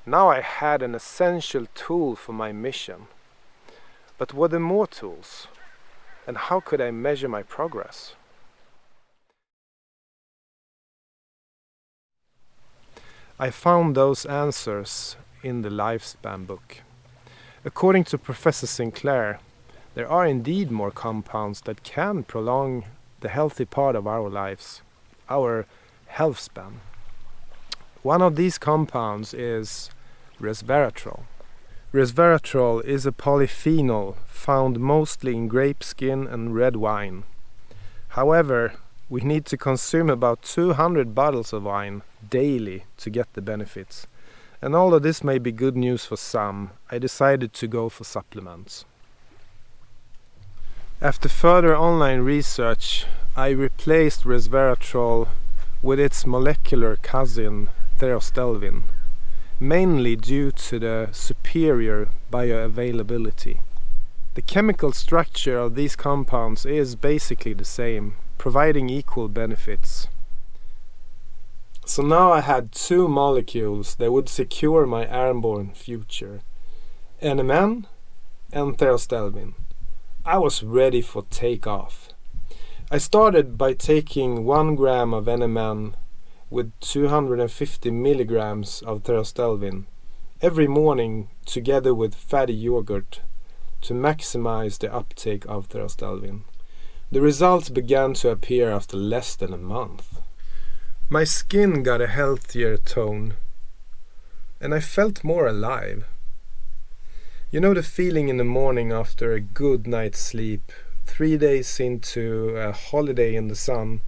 Now I had an essential tool for my mission. But were there more tools? And how could I measure my progress? I found those answers in the Lifespan book. According to Professor Sinclair, there are indeed more compounds that can prolong the healthy part of our lives, our health span. One of these compounds is resveratrol. Resveratrol is a polyphenol found mostly in grape skin and red wine. However, we need to consume about 200 bottles of wine daily to get the benefits. And although this may be good news for some, I decided to go for supplements. After further online research, I replaced resveratrol with its molecular cousin Therostelvin, mainly due to the superior bioavailability. The chemical structure of these compounds is basically the same, providing equal benefits. So now I had two molecules that would secure my airborne future, NMN and Therostelvin. I was ready for takeoff. I started by taking 1 gram of NMN with 250 milligrams of Therostelvin every morning together with fatty yogurt to maximize the uptake of Therostelvin. The results began to appear after less than a month. My skin got a healthier tone and I felt more alive. You know the feeling in the morning after a good night's sleep, 3 days into a holiday in the sun,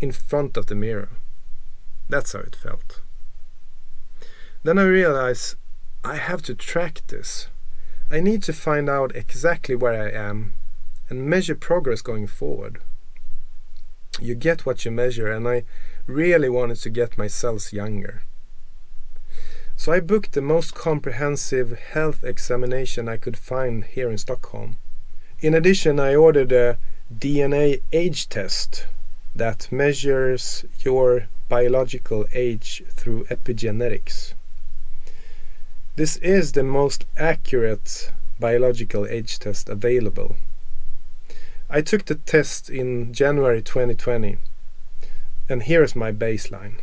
in front of the mirror. That's how it felt. Then I realized I have to track this. I need to find out exactly where I am and measure progress going forward. You get what you measure, and I really wanted to get my cells younger. So I booked the most comprehensive health examination I could find here in Stockholm. In addition, I ordered a DNA age test that measures your biological age through epigenetics. This is the most accurate biological age test available. I took the test in January 2020, and here is my baseline.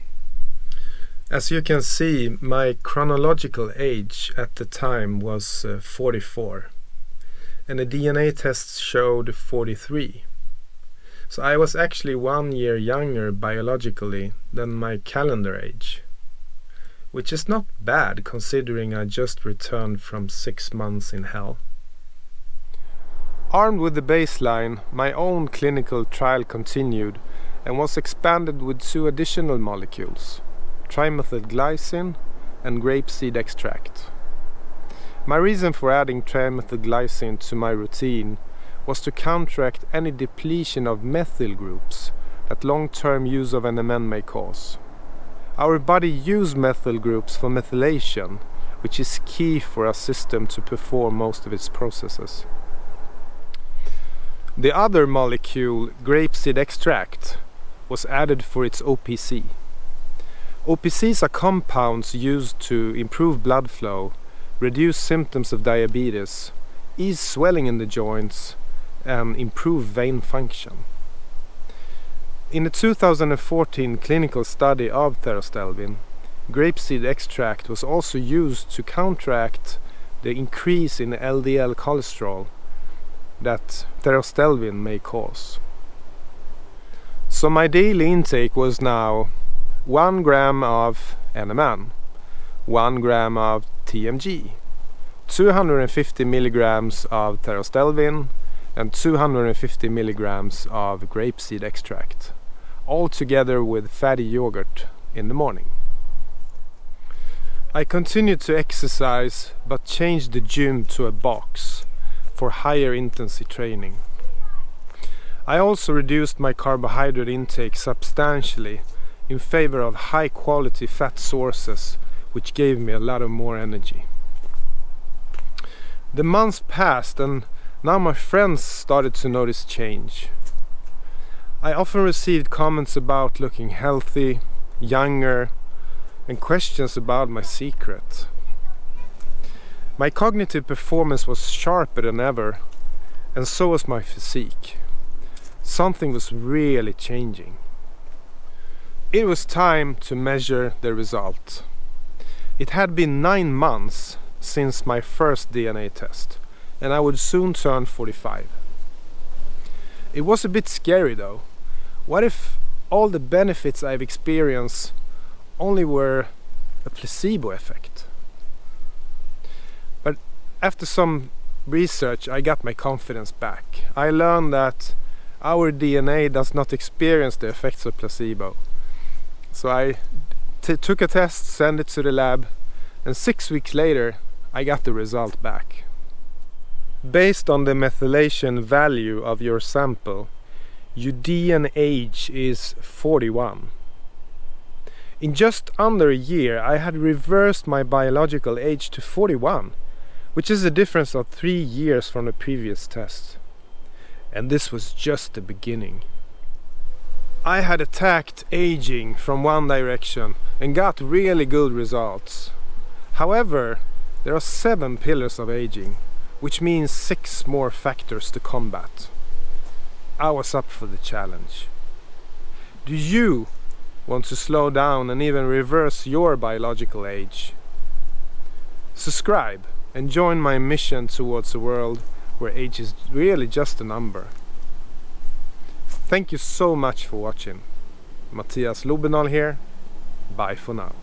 As you can see, my chronological age at the time was 44, and the DNA test showed 43. So I was actually 1 year younger biologically than my calendar age, which is not bad considering I just returned from 6 months in hell. Armed with the baseline, my own clinical trial continued and was expanded with 2 additional molecules, trimethylglycine and grapeseed extract. My reason for adding trimethylglycine to my routine was to counteract any depletion of methyl groups that long-term use of NMN may cause. Our body uses methyl groups for methylation, which is key for our system to perform most of its processes. The other molecule, grapeseed extract, was added for its OPC. OPCs are compounds used to improve blood flow, reduce symptoms of diabetes, ease swelling in the joints, and improve vein function. In a 2014 clinical study of Therostelvin, grapeseed extract was also used to counteract the increase in LDL cholesterol that Therostelvin may cause. So my daily intake was now 1 gram of NMN, 1 gram of TMG, 250 milligrams of Therostelvin, and 250 milligrams of grapeseed extract, all together with fatty yogurt in the morning. I continued to exercise but changed the gym to a box for higher intensity training. I also reduced my carbohydrate intake substantially in favor of high quality fat sources, which gave me a lot of more energy. The months passed and now my friends started to notice change. I often received comments about looking healthy, younger, and questions about my secret. My cognitive performance was sharper than ever, and so was my physique. Something was really changing. It was time to measure the result. It had been 9 months since my first DNA test, and I would soon turn 45. It was a bit scary though. What if all the benefits I've experienced only were a placebo effect? But after some research, I got my confidence back. I learned that our DNA does not experience the effects of placebo. So I took a test, sent it to the lab, and 6 weeks later I got the result back. Based on the methylation value of your sample, your DNA age is 41. In just under a year I had reversed my biological age to 41, which is a difference of 3 years from the previous test. And this was just the beginning. I had attacked aging from one direction and got really good results. However, there are 7 pillars of aging, which means 6 more factors to combat. I was up for the challenge. Do you want to slow down and even reverse your biological age? Subscribe and join my mission towards a world where age is really just a number. Thank you so much for watching. Mattias Lobenal here. Bye for now.